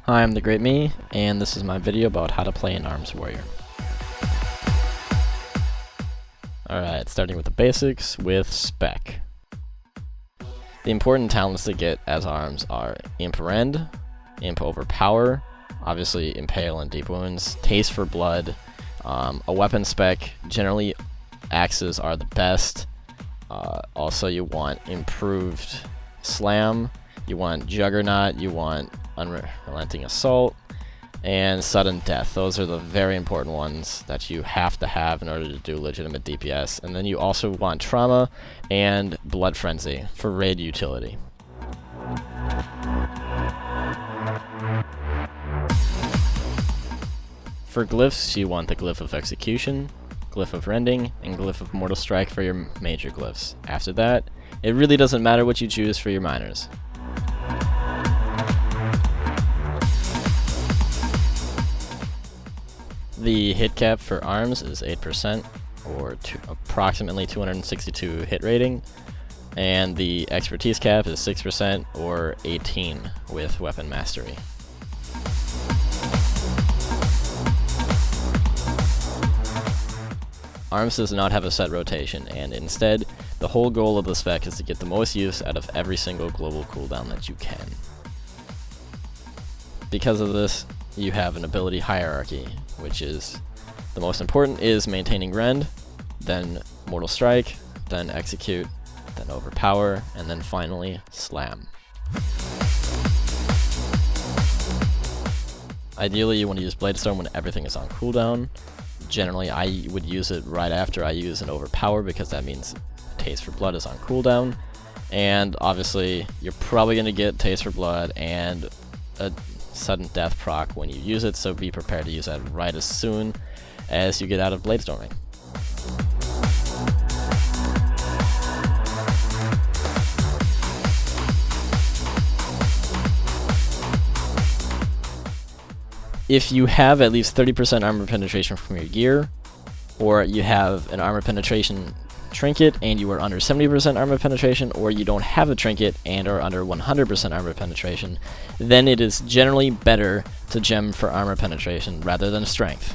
Hi, I'm the Great Me, and this is my video about how to play an ARMS warrior. Alright, starting with the basics with Spec. The important talents to get as ARMS are Imp Rend, Imp Overpower, obviously Impale and Deep Wounds, Taste for Blood, a weapon spec. Generally axes are the best. Also you want Improved Slam, you want Juggernaut, you want Unrelenting Assault, and Sudden Death. Those are the very important ones that you have to have in order to do legitimate DPS. And then you also want Trauma and Blood Frenzy for raid utility. For glyphs, you want the Glyph of Execution, Glyph of Rending, and Glyph of Mortal Strike for your major glyphs. After that, it really doesn't matter what you choose for your minors. The hit cap for ARMS is 8%, or approximately 262 hit rating, and the expertise cap is 6%, or 18 with weapon mastery. ARMS does not have a set rotation, and instead, the whole goal of the spec is to get the most use out of every single global cooldown that you can. Because of this, you have an ability hierarchy, which is the most important is maintaining Rend, then Mortal Strike, then Execute, then Overpower, and then finally Slam. Ideally, you want to use Bladestorm when everything is on cooldown. Generally, I would use it right after I use an Overpower because that means Taste for Blood is on cooldown. And obviously, you're probably going to get Taste for Blood and a Sudden Death proc when you use it, so be prepared to use that right as soon as you get out of Bladestorming. If you have at least 30% armor penetration from your gear, or you have an armor penetration trinket and you are under 70% armor penetration, or you don't have a trinket and are under 100% armor penetration, then it is generally better to gem for armor penetration rather than strength.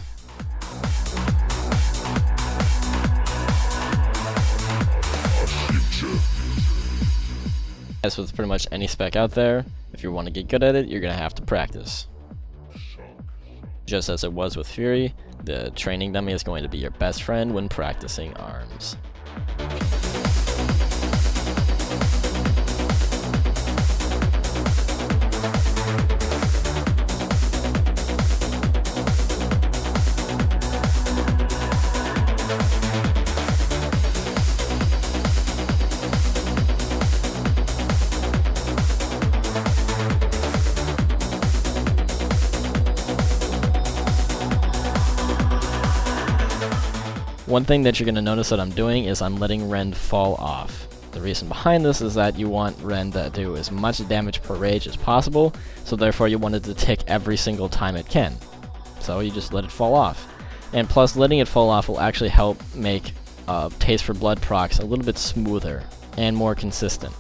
As with pretty much any spec out there, if you want to get good at it, you're going to have to practice. Just as it was with Fury, the training dummy is going to be your best friend when practicing ARMS. One thing that you're going to notice that I'm doing is I'm letting Rend fall off. The reason behind this is that you want Rend to do as much damage per rage as possible, so therefore you want it to tick every single time it can. So you just let it fall off. And plus, letting it fall off will actually help make Taste for Blood procs a little bit smoother and more consistent.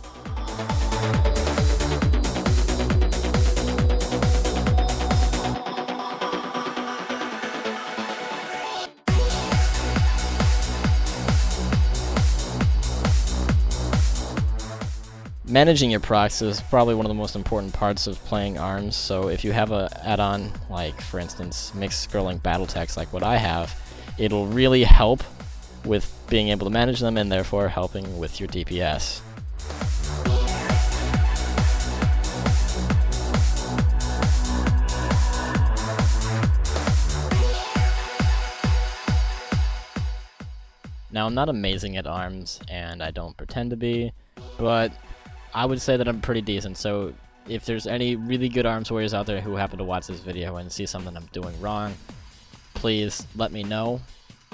Managing your procs is probably one of the most important parts of playing ARMS, so if you have a add-on like, for instance, mixed scrolling battle text like what I have, it'll really help with being able to manage them and therefore helping with your DPS. Now, I'm not amazing at ARMS, and I don't pretend to be, but I would say that I'm pretty decent, so if there's any really good ARMS warriors out there who happen to watch this video and see something I'm doing wrong, please let me know.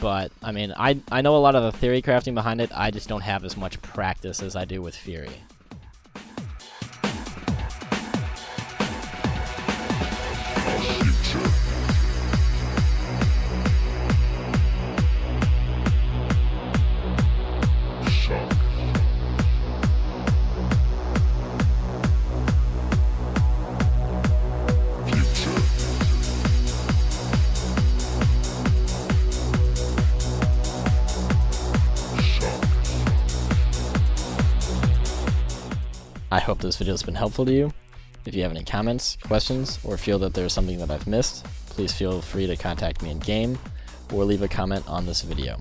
But, I mean, I know a lot of the theory crafting behind it, I just don't have as much practice as I do with Fury. Future. I hope this video has been helpful to you. If you have any comments, questions, or feel that there's something that I've missed, please feel free to contact me in game or leave a comment on this video.